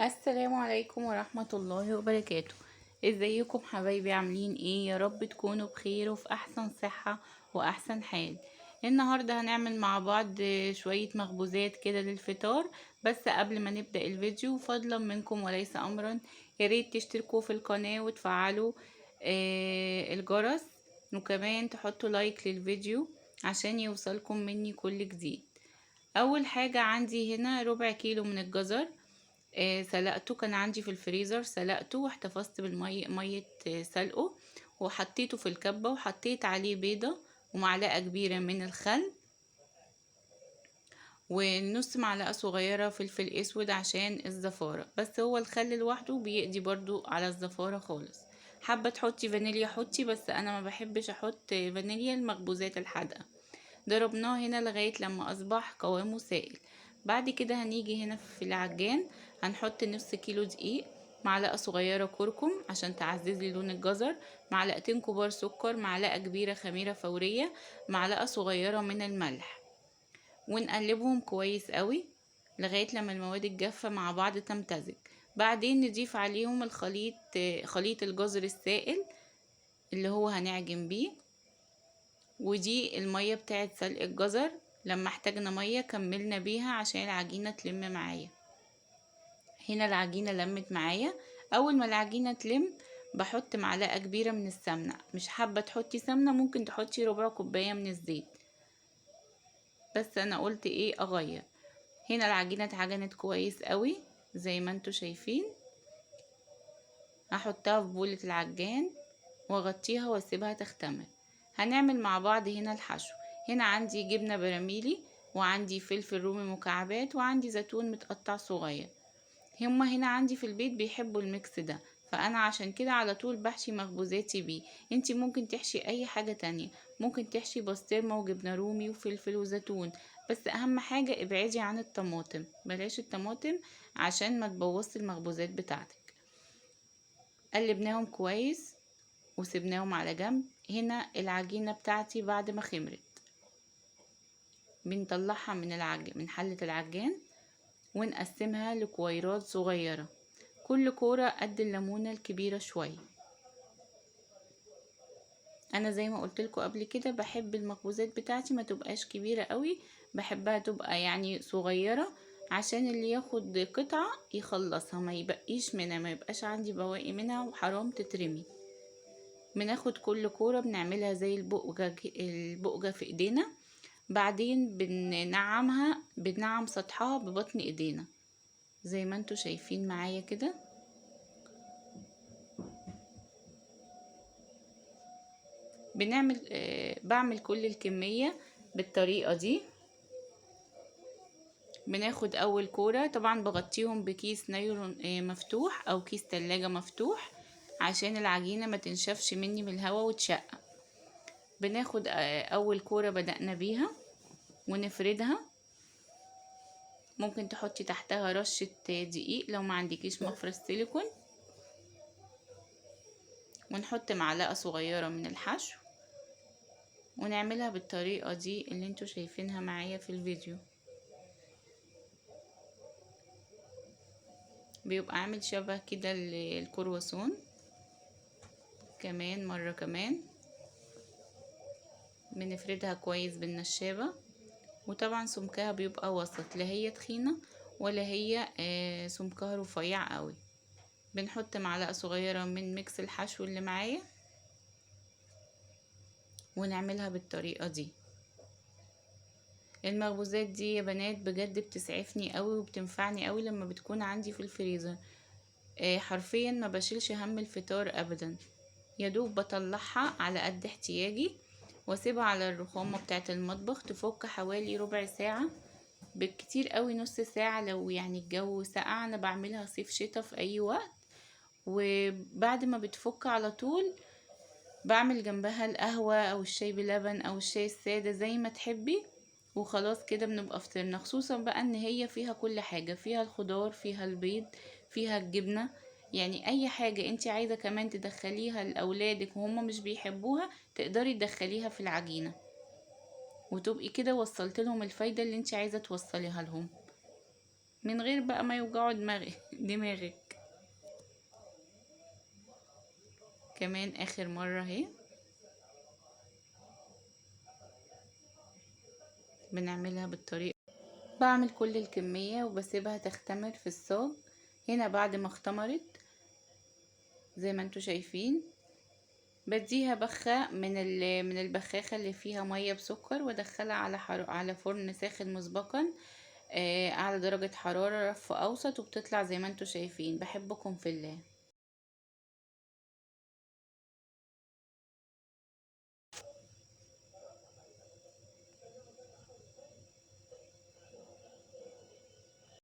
السلام عليكم ورحمة الله وبركاته. ازيكم حبايبي؟ عاملين ايه؟ يا رب تكونوا بخير وفي احسن صحة واحسن حال. النهاردة هنعمل مع بعض شوية مخبوزات كده للفطار. بس قبل ما نبدأ الفيديو فضلا منكم وليس امرا، ياريت تشتركوا في القناة وتفعلوا الجرس، وكمان تحطوا لايك للفيديو عشان يوصلكم مني كل جديد. اول حاجة عندي هنا ربع كيلو من الجزر. سلقته، كان عندي في الفريزر، سلقته واحتفظت بالمية مية سلقه، وحطيته في الكبة وحطيت عليه بيضة ومعلقة كبيرة من الخل ونص معلقة صغيرة فلفل اسود عشان الزفارة، بس هو الخل لوحده بيقضي برضو على الزفارة خالص. حابة تحطي فانيليا حطي، بس انا ما بحبش احط فانيليا المخبوزات الحادقة. ضربناه هنا لغاية لما اصبح قوامه سائل. بعد كده هنيجي هنا في العجان، هنحط نص كيلو دقيق، معلقة صغيرة كركم عشان تعزز لي لون الجزر، معلقتين كبار سكر، معلقة كبيرة خميرة فورية، معلقة صغيرة من الملح، ونقلبهم كويس قوي لغاية لما المواد الجافة مع بعض تمتزج. بعدين نضيف عليهم الخليط، خليط الجزر السائل اللي هو هنعجن بيه، ودي المية بتاعت سلق الجزر. لما احتاجنا مية كملنا بيها عشان العجينة تلم معايا. هنا العجينة لمت معايا. اول ما العجينة تلم بحط معلقة كبيرة من السمنة، مش حابة تحطي سمنة ممكن تحطي ربع كوباية من الزيت، بس انا قلت ايه اغير. هنا العجينة اتعجنت كويس قوي زي ما انتوا شايفين. هحطها في بولة العجان واغطيها واسيبها تختمر. هنعمل مع بعض هنا الحشو. هنا عندي جبنة براميلي، وعندي فلفل رومي مكعبات، وعندي زيتون متقطع صغير. هما هنا عندي في البيت بيحبوا الميكس ده، فانا عشان كده على طول بحشي مخبوزاتي بيه. انتي ممكن تحشي اي حاجة تانية، ممكن تحشي بسطرمة وجبنة رومي وفلفل وزيتون، بس اهم حاجة ابعدي عن الطماطم، بلاش الطماطم عشان ما تبوظي المخبوزات بتاعتك. قلبناهم كويس وسبناهم على جنب. هنا العجينة بتاعتي بعد ما خمرت بنطلعها من حلة العجان ونقسمها لكويرات صغيرة، كل كورة قد الليمونة الكبيرة شوية. انا زي ما قلتلكوا قبل كده بحب المخبوزات بتاعتي ما تبقاش كبيرة قوي، بحبها تبقى يعني صغيرة عشان اللي ياخد قطعة يخلصها، ما يبقيش منها، ما يبقاش عندي بواقي منها وحرام تترمي. بناخد كل كورة بنعملها زي البقجة في ايدينا، بعدين بننعم سطحها ببطن ايدينا زي ما انتوا شايفين معايا كده. بعمل كل الكمية بالطريقة دي. بناخد اول كورة، طبعا بغطيهم بكيس نايلون مفتوح او كيس تلاجة مفتوح عشان العجينة ما تنشفش مني من الهواء وتشقق. بناخد اول كورة بدأنا بيها ونفردها، ممكن تحطي تحتها رشة دقيق لو ما عندكيش مفرش سيليكون، ونحط معلقة صغيرة من الحشو ونعملها بالطريقة دي اللي انتوا شايفينها معايا في الفيديو. بيبقى عامل شبه كده الكرواسون. كمان مرة كمان بنفردها كويس بالنشابة، وطبعا سمكها بيبقى وسط، لا هي تخينة ولا هي سمكها رفيع قوي. بنحط معلقة صغيرة من ميكس الحشو اللي معايا ونعملها بالطريقة دي. المخبوزات دي يا بنات بجد بتسعفني قوي وبتنفعني قوي لما بتكون عندي في الفريزر. حرفيا ما بشيلش هم الفطار ابدا، يا دوب بطلعها على قد احتياجي واسيبها على الرخامة بتاعة المطبخ تفك حوالي ربع ساعة، بالكتير قوي نص ساعة لو يعني الجو ساقع. انا بعملها صيف شتا في اي وقت، وبعد ما بتفك على طول بعمل جنبها القهوة او الشاي بلبن او الشاي السادة زي ما تحبي، وخلاص كده بنبقى فطرنا. خصوصا بقى ان هي فيها كل حاجة، فيها الخضار، فيها البيض، فيها الجبنة، يعني اي حاجة انت عايزة كمان تدخليها لأولادك وهم مش بيحبوها تقدري تدخليها في العجينة، وتبقي كده وصلت لهم الفايدة اللي انت عايزة توصليها لهم. من غير بقى ما يوجعوا دماغك. كمان اخر مرة اهي بنعملها بالطريقة. بعمل كل الكمية وبسيبها تختمر في الصاج. هنا بعد ما اختمرت زي ما انتوا شايفين، بديها بخة من البخاخة اللي فيها مية بسكر، وادخلها على فرن ساخن مسبقا، على درجة حرارة رف اوسط، وبتطلع زي ما انتوا شايفين. بحبكم في الله.